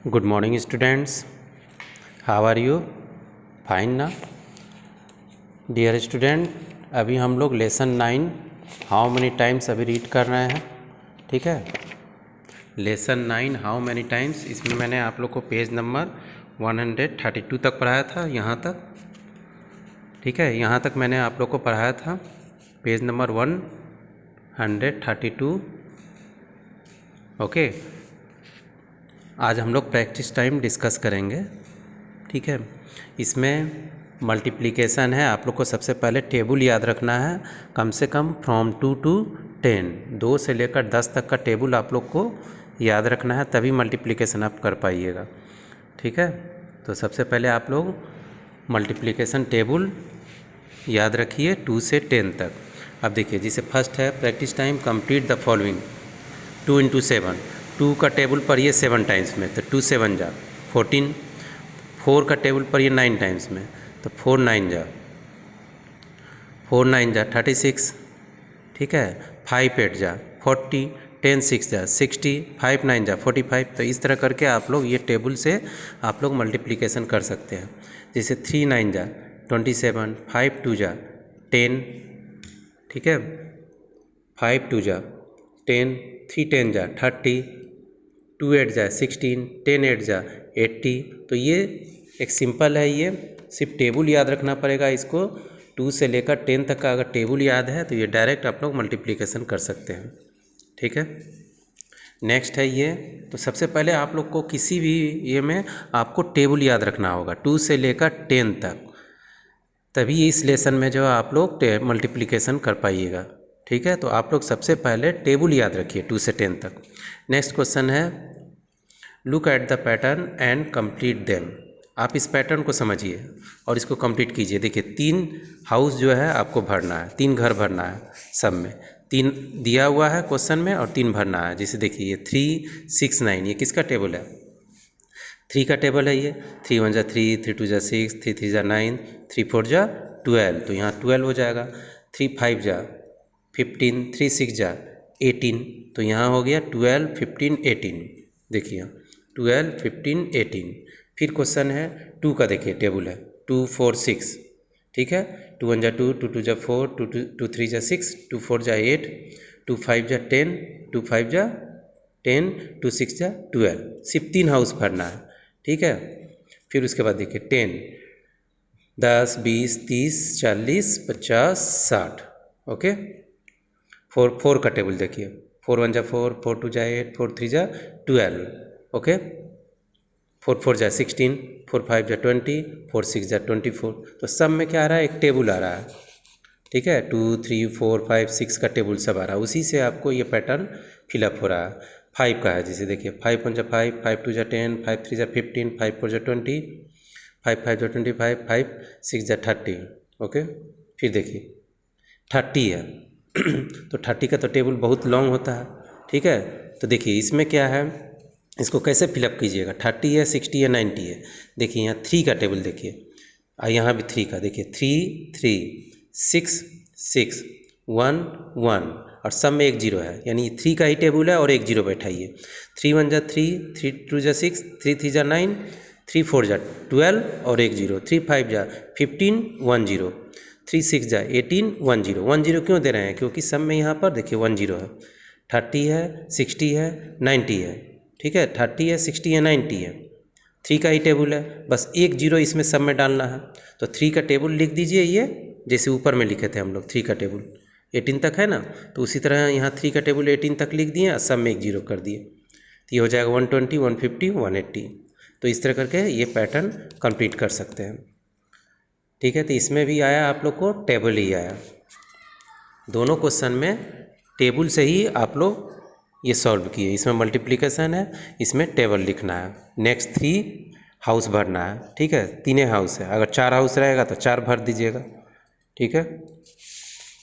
Good morning students. How are you? Fine ना? Dear student, अभी हम लोग लेसन 9 हाउ मैनी टाइम्स अभी रीड कर रहे हैं. ठीक है. लेसन 9 हाउ मैनी टाइम्स, इसमें मैंने आप लोग को पेज नंबर 132 तक पढ़ाया था. यहाँ तक ठीक है. यहाँ तक मैंने आप लोग को पढ़ाया था. Page number 132. ओके. आज हम लोग प्रैक्टिस टाइम डिस्कस करेंगे. ठीक है. इसमें मल्टीप्लिकेशन है. आप लोग को सबसे पहले टेबल याद रखना है, कम से कम फ्रॉम 2 to 10, 2 से लेकर 10 तक का टेबल आप लोग को याद रखना है, तभी मल्टीप्लिकेशन आप कर पाइएगा. ठीक है. तो सबसे पहले आप लोग मल्टीप्लिकेशन टेबल याद रखिए 2 से 10 तक. अब देखिए, जिसे फर्स्ट है practice time, complete the following. 2 into 7, 2 का टेबल पढ़िए 7 टाइम्स में, तो 2 7 जा 14. 4 का टेबल पढ़िए 9 टाइम्स में, तो 4 9 जा 36. ठीक है. 5 8 जा 40, 10 6 जा 60, 5 9 जा 45. तो इस तरह करके आप लोग ये टेबल से आप लोग मल्टीप्लिकेशन कर सकते हैं. जैसे 3 9 जा 27, 5 2 जा 10. ठीक है. 5 2 जा 10, 3 10 जा 30, 2 8 जा 16, 10 8 जा 80. तो ये एक सिंपल है, ये सिर्फ टेबल याद रखना पड़ेगा. इसको 2 से लेकर 10 तक का अगर टेबल याद है तो ये डायरेक्ट आप लोग मल्टीप्लिकेशन कर सकते हैं. ठीक है. नेक्स्ट है ये. तो सबसे पहले आप लोग को किसी भी ये में आपको टेबल याद रखना होगा 2 से लेकर 10 तक, तभी इस लेसन में जो आप लोग मल्टीप्लिकेशन कर पाइएगा. ठीक है. तो आप लोग सबसे पहले टेबल याद रखिए 2 से 10 तक. नेक्स्ट क्वेश्चन है, look at the pattern and complete them. आप इस पैटर्न को समझिए और इसको कंप्लीट कीजिए. देखिए, 3 हाउस जो है आपको भरना है, 3 घर भरना है. सब में 3 दिया हुआ है क्वेश्चन में और 3 भरना है. जैसे देखिए, ये 3 6 9, ये किसका टेबल है? 3 का टेबल है ये. 3 1 जा 3, 3 2 जा 6, 3 3 जा 9, 3 4 जा 12. तो यहाँ 12 हो जाएगा. 3 5 जा 15, 3 6 जा 18. तो यहाँ हो गया 12 15 18. देखिए 12 15 18. फिर क्वेश्चन है 2 का. देखिए टेबल है 2 4 6. ठीक है. 2 1 जा 2, 2 2 जा 4, 2 3 जा 6, 2 4 जा 8, 2 5 जा 10, 2 5 जा 10, 2 6 जा 12. सिर्फ 3 हाउस भरना है. ठीक है. फिर उसके बाद देखिए 10 10 20 30 40 50 60. ओके. 4 का टेबल देखिए 4 1 जा 4, 4 2 जा 8, 4 3 जा 12. ओके. 4 4 जा 16, 4 5 जा 20, 4 6 जा 24. तो सब में क्या आ रहा है? एक टेबल आ रहा है. ठीक है. 2 3 4 5 6 का टेबल सब आ रहा है. उसी से आपको ये पैटर्न फिलअप हो रहा है. 5 का है, जैसे देखिए 5 1 जा 5, 5 2 जा 10, 5 3 जा 15, 5 4 जा 20, 5 5 जा 25, 5 6 जा 30. ओके. फिर देखिए 30 है. तो 30 का तो टेबल बहुत लॉन्ग होता है. ठीक है. तो देखिए इसमें क्या है, इसको कैसे फिलअप कीजिएगा. 30 है, 60 है, 90 है. देखिए यहाँ 3 का टेबल देखिए, यहाँ भी 3 का. देखिए 3 3 6 6 1 1 और सब में एक 0 है, यानी 3 का ही टेबल है और एक 0 बैठाइए. 3 1 जा 3, 3 2 जा 6, 3 3 जा 9, 3 4 जा 12 और एक 0, 3 5 जा 15 1 0, 3 6 जा 18 1 0. 1 0 क्यों दे रहे हैं? क्योंकि सब में यहाँ पर देखिए 1 0 है. 30 है, 60 है, 90 है. ठीक है. 30 है, 60 है, 90 है. 3 का ही टेबल है, बस एक 0 इसमें सब में डालना है. तो 3 का टेबल लिख दीजिए, ये जैसे ऊपर में लिखे थे हम लोग. 3 का टेबल 18 तक है ना, तो उसी तरह यहाँ 3 का टेबल 18 तक लिख दिए और सब में एक 0 कर दिए. तो ये हो जाएगा 120 150 180. तो इस तरह करके ये पैटर्न कंप्लीट कर सकते हैं. ठीक है. तो इसमें भी आया आप लोग को टेबल ही आया. दोनों क्वेश्चन में टेबल से ही आप लोग ये सॉल्व किए. इसमें मल्टीप्लिकेशन है, इसमें टेबल लिखना है. नेक्स्ट 3 हाउस भरना है. ठीक है. 3 हाउस है, अगर 4 हाउस रहेगा तो 4 भर दीजिएगा. ठीक है.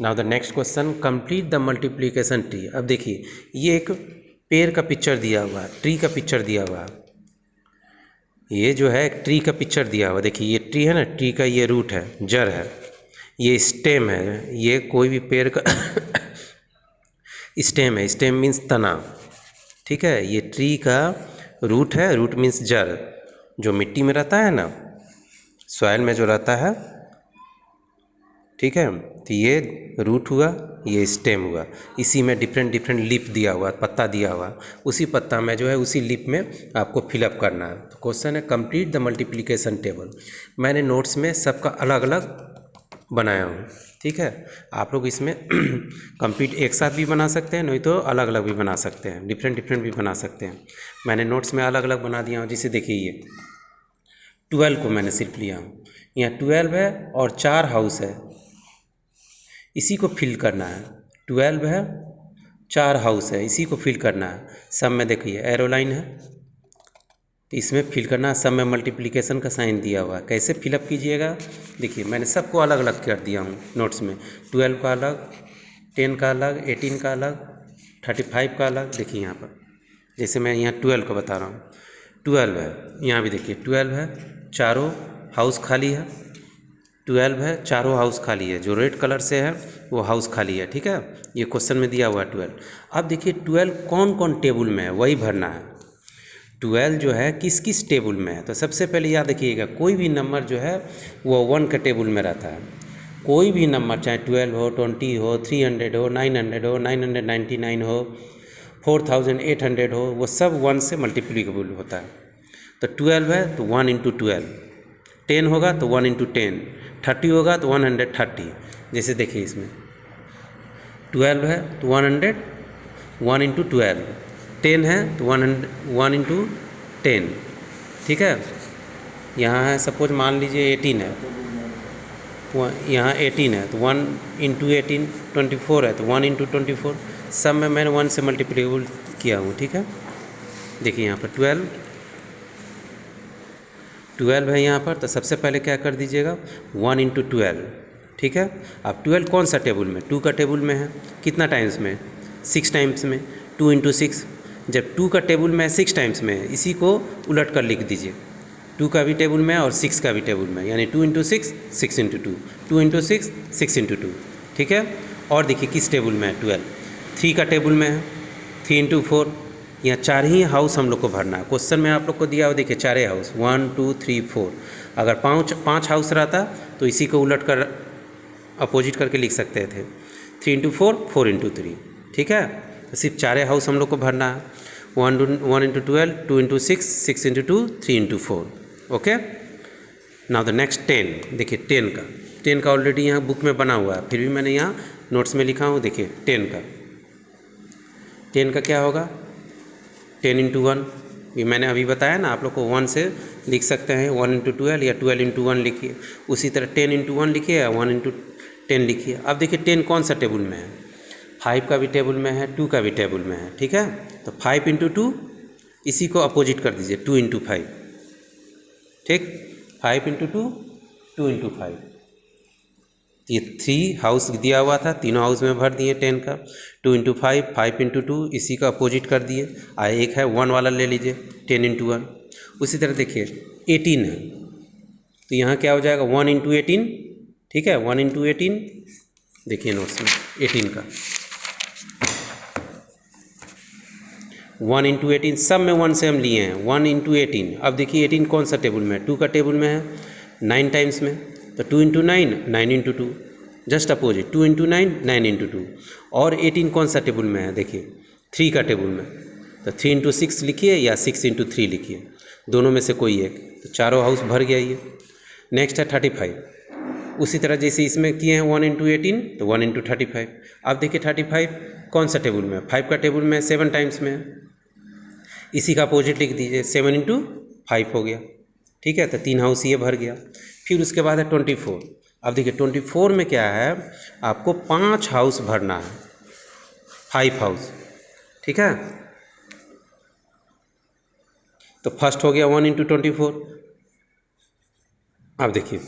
Now the next question, complete the multiplication tree. अब देखिए ये एक पेड़ का पिक्चर दिया हुआ है, ट्री का पिक्चर दिया हुआ है. ये जो है एक ट्री का पिक्चर दिया हुआ. देखिए ये ट्री है ना, ट्री का ये रूट है, जड़ है, ये स्टेम है. ये कोई भी पेड़ का स्टेम है. स्टेम मीन्स तना. ठीक है. ये ट्री का रूट है, रूट मीन्स जड़, जो मिट्टी में रहता है ना, सॉइल में जो रहता है, ठीक है। तो ये रूट हुआ, ये स्टेम हुआ, इसी में डिफरेंट डिफरेंट लीफ दिया हुआ, पत्ता दिया हुआ, उसी पत्ता में जो है उसी लीफ में आपको फिलअप करना है। तो क्वेश्चन है कंप्लीट द मल्टीप्लिकेशन टेबल। मैंने नोट्स में सबका अलग अलग बनाया हूँ, ठीक है। आप लोग इसमें कंप्लीट एक साथ भी बना सकते हैं, नहीं तो अलग अलग भी बना सकते हैं, डिफरेंट डिफरेंट भी बना सकते हैं। मैंने नोट्स में अलग अलग बना दिया हूँ। जैसे देखिए ये 12 को मैंने सिर्फ लिया हूँ, यहाँ 12 है और 4 हाउस है, इसी को फिल करना है। 12 है, 4 हाउस है, इसी को फिल करना है। सब में देखिए एरो लाइन है, तो इसमें फिल करना है। सब में मल्टीप्लिकेशन का साइन दिया हुआ है। कैसे फिलअप कीजिएगा, देखिए मैंने सबको अलग अलग कर दिया हूँ नोट्स में। 12 का अलग, 10 का अलग, 18 का अलग, 35 का अलग। देखिए यहाँ पर जैसे मैं यहाँ 12 का बता रहा हूँ, 12 है, यहाँ भी देखिए 12 है, चारों हाउस खाली है। 12 है, चारों हाउस खाली है, जो रेड कलर से है वो हाउस खाली है, ठीक है। ये क्वेश्चन में दिया हुआ है 12। अब देखिए 12 कौन कौन टेबल में है वही भरना है। 12 जो है किस किस टेबल में है, तो सबसे पहले याद रखिएगा कोई भी नंबर जो है वो 1 के टेबल में रहता है। कोई भी नंबर चाहे 12 हो, 20 हो, 300 हो, 900 हो, 999 हो, 4800 हो, वो सब 1 से मल्टीप्लीकेबल होता है। तो 12 है तो 1 इंटू 12, 10 होगा तो 1 इंटू 10, 30 होगा तो 130। जैसे देखिए इसमें 12 है तो 100, 1 इंटू 12, 10 है तो 1 इंटू 10, ठीक है। यहाँ है सपोज मान लीजिए 18 है, यहाँ 18 है तो 1 इंटू 18, 24 है तो 1 इंटू 24। सब में मैंने 1 से मल्टीप्लीकेबल किया हूँ, ठीक है। देखिए यहाँ पर 12 है यहाँ पर, तो सबसे पहले क्या कर दीजिएगा 1 इंटू 12, ठीक है। अब 12 कौन सा टेबल में, 2 का टेबल में है, कितना टाइम्स में, 6 टाइम्स में, 2 इंटू 6। जब 2 का टेबल में 6 टाइम्स में है, इसी को उलट कर लिख दीजिए, 2 का भी टेबल में और 6 का भी टेबल में, यानी 2 इंटू 6, 6 इंटू 2, 2 इंटू 6, 6 इंटू 2, ठीक है। और देखिए किस टेबल में है 12, 3 का टेबल में है, 3 इंटू 4। यहाँ 4 ही हाउस हम लोग को भरना है। क्वेश्चन में आप लोग को दिया हुआ देखिए 4 हाउस, 1 2 3 4। अगर 5 हाउस रहता तो इसी को उलट कर अपोजिट करके लिख सकते थे, 3 इंटू 4, 4 इंटू 3, ठीक है। तो सिर्फ 4 हाउस हम लोग को भरना है। 1 into 12, 2 into 6, 6 into 2, 3 into 4, okay. Now the next 10, देखिए 10 का ऑलरेडी यहाँ बुक में बना हुआ है, फिर भी मैंने यहाँ नोट्स में लिखा हूँ। देखिए 10 का क्या होगा, 10 इंटू 1, ये मैंने अभी बताया ना आप लोग को, 1 से लिख सकते हैं, 1 इंटू 12 या 12 इंटू 1 लिखिए। उसी तरह 10 इंटू 1 लिखिए या 1 इंटू 10 लिखिए। अब देखिए 10 कौन सा टेबल में है, 5 का भी टेबल में है, 2 का भी टेबल में है, ठीक है। तो 5 इंटू 2, इसी को अपोजिट कर दीजिए, 2 इंटू 5, ठीक। 5 इंटू 2, 2 इंटू 5। ये 3 हाउस दिया हुआ था, तीनों हाउस में भर दिए 10 का। 2 इंटू 5, 5 इंटू 2, इसी का अपोजिट कर दिए। एक है 1 वाला ले लीजिए, 10 इंटू 1। उसी तरह देखिए 18 है, तो यहाँ क्या हो जाएगा 1 इंटू 18, ठीक है। 1 इंटू 18, देखिए नोट्स में 18 का 1 इंटू 18, सब में 1 से हम लिए हैं, 1 इंटू 18। अब देखिए 18 कौन सा टेबल में है, 2 का टेबल में है, 9 टाइम्स में, तो 2 into 9, 9 into 2, just opposite, 2 into 9, 9 into 2। और 18 कौन सा टेबल में है, देखिए 3 का टेबल में, तो 3 इंटू 6 लिखिए या 6 इंटू 3 लिखिए, दोनों में से कोई एक, तो चारों हाउस भर गया ये। नेक्स्ट है 35, उसी तरह जैसे इसमें किए हैं 1 इंटू 18, तो 1 इंटू 35। अब देखिए 35 कौन सा टेबल में है, 5 का टेबल में 7 टाइम्स में है, इसी का अपोजिट लिख दीजिए, 7 इंटू 5 हो गया, ठीक है। तो 3 हाउस ये भर गया। फिर उसके बाद है 24। अब देखिए 24 में क्या है, आपको 5 हाउस भरना है, 5 हाउस, ठीक है। तो फर्स्ट हो गया 1 इंटू 24। अब देखिए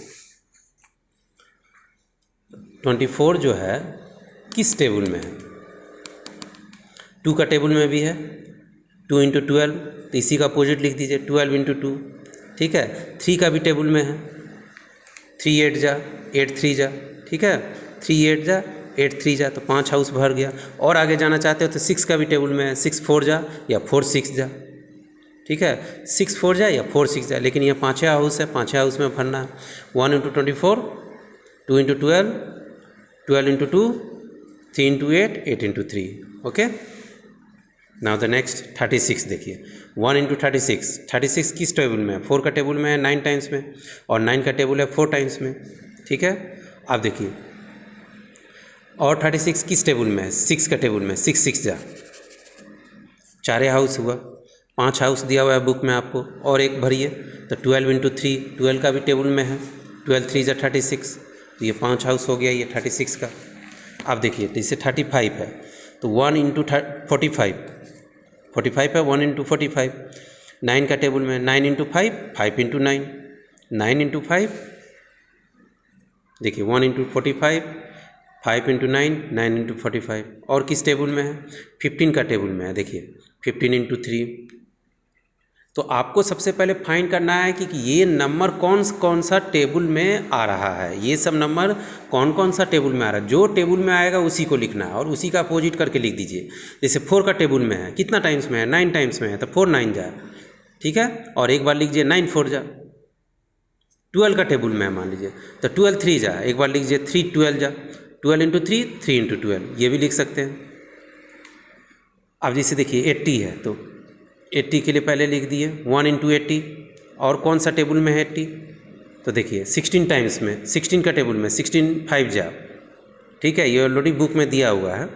24 जो है किस टेबल में है, 2 का टेबल में भी है, 2 इंटू 12, तो इसी का अपोजिट लिख दीजिए, 12 इंटू 2, ठीक है। 3 का भी टेबल में है, 3 8 जा, 8 3 जा, ठीक है। 3 8 जा, 8 3 जा, तो 5 हाउस भर गया। और आगे जाना चाहते हो तो 6 का भी टेबल में है, 6 4 जा या 4 6 जा, ठीक है, 6 4 जाए या 4 6 जाए, लेकिन ये 5 हाउस है, 5 हाउस में भरना है। 1 into 24, 2 into 12, 12 into 2, 3 into 8, 8 into 3। Okay, now the next 36 देखिए। 1 इंटू 36, 36 किस टेबल में है? 4 का टेबल में है, 9 टाइम्स में, और 9 का टेबल है 4 टाइम्स में। ठीक है, आप देखिए, और 36 किस टेबल में है? 6 का टेबल में, 6 6 जा, 4 हाउस हुआ, 5 हाउस दिया हुआ है बुक में आपको, और एक भरिए। तो 12 इंटू 3, 12 का भी टेबल में है, 12 3 जा 36, तो ये 5 हाउस हो गया ये 36 का। आप देखिए, जैसे 35 है तो 1 इंटू 45, 45 है, 1 इंटू 45। 9 का टेबल में 9 इंटू 5, 5 इंटू 9, 9 इंटू 5, देखिए 1 इंटू 45, 5 इंटू 9, 9 इंटू 45। और किस टेबल में है? 15 का टेबल में है, देखिए 15 इंटू 3। तो आपको सबसे पहले फाइंड करना है कि ये नंबर कौन कौन सा टेबल में आ रहा है, ये सब नंबर कौन कौन सा टेबल में आ रहा है। जो टेबल में आएगा उसी को लिखना है, और उसी का अपोजिट करके लिख दीजिए। जैसे 4 का टेबल में है, कितना टाइम्स में है? 9 टाइम्स में है, तो 4 9 जा, ठीक है। और एक बार लीजिए 9 4 जा। 12 का टेबल में है मान लीजिए, तो 12 3 जा, एक बार लीजिए 3 12 जा, 12 इंटू 3, 3 इंटू 12, ये भी लिख सकते हैं। अब जैसे देखिए 80 है, तो 80 के लिए पहले लिख दिए 1 इंटू 80, और कौन सा टेबल में है 80? तो देखिए 16 टाइम्स में, 16 का टेबल में 16 5 जा, ठीक है, ये ऑलरेडी बुक में दिया हुआ है,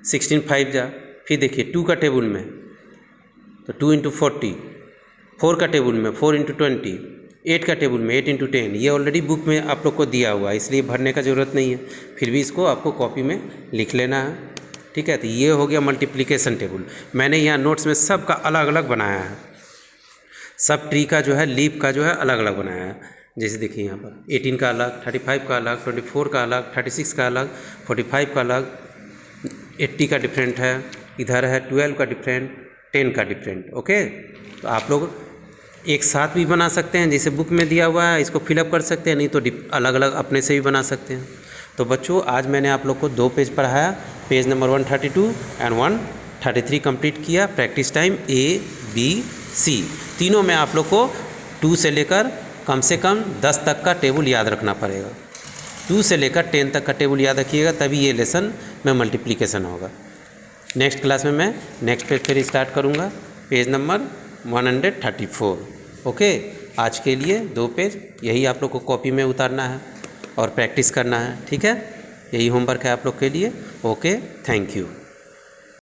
16 5 जा। फिर देखिए 2 का टेबल में, तो 2 इंटू 40, 4 का टेबल में 4 इंटू 20, 8 का टेबल में 8 इंटू 10, ये ऑलरेडी बुक में आप लोग को दिया हुआ है, इसलिए भरने का ज़रूरत नहीं है। फिर भी इसको आपको कॉपी में लिख लेना है, ठीक है। तो ये हो गया मल्टीप्लिकेशन टेबल। मैंने यहाँ नोट्स में सब का अलग अलग बनाया है, सब ट्री का जो है, लीफ का जो है अलग अलग बनाया है। जैसे देखिए यहाँ पर 18 का अलग, 35 का अलग, 24 का अलग, 36 का अलग, 45 का अलग, 80 का डिफरेंट है, इधर है 12 का डिफरेंट, 10 का डिफरेंट। ओके, तो आप लोग एक साथ भी बना सकते हैं, जैसे बुक में दिया हुआ है, इसको फिलअप कर सकते हैं, नहीं तो अलग अलग अपने से भी बना सकते हैं। तो बच्चों, आज मैंने आप लोग को 2 पेज पढ़ाया, पेज नंबर 132 एंड 133 कंप्लीट किया। प्रैक्टिस टाइम ABC, तीनों में आप लोग को 2 से लेकर कम से कम 10 तक का टेबल याद रखना पड़ेगा। 2 से लेकर 10 तक का टेबल याद रखिएगा, तभी ये लेसन में मल्टीप्लिकेशन होगा। नेक्स्ट क्लास में मैं नेक्स्ट पेज फिर स्टार्ट करूँगा, पेज नंबर 134। ओके, आज के लिए 2 पेज यही आप लोग को कॉपी में उतारना है और प्रैक्टिस करना है, ठीक है। यही होमवर्क है आप लोग के लिए। Okay, thank you.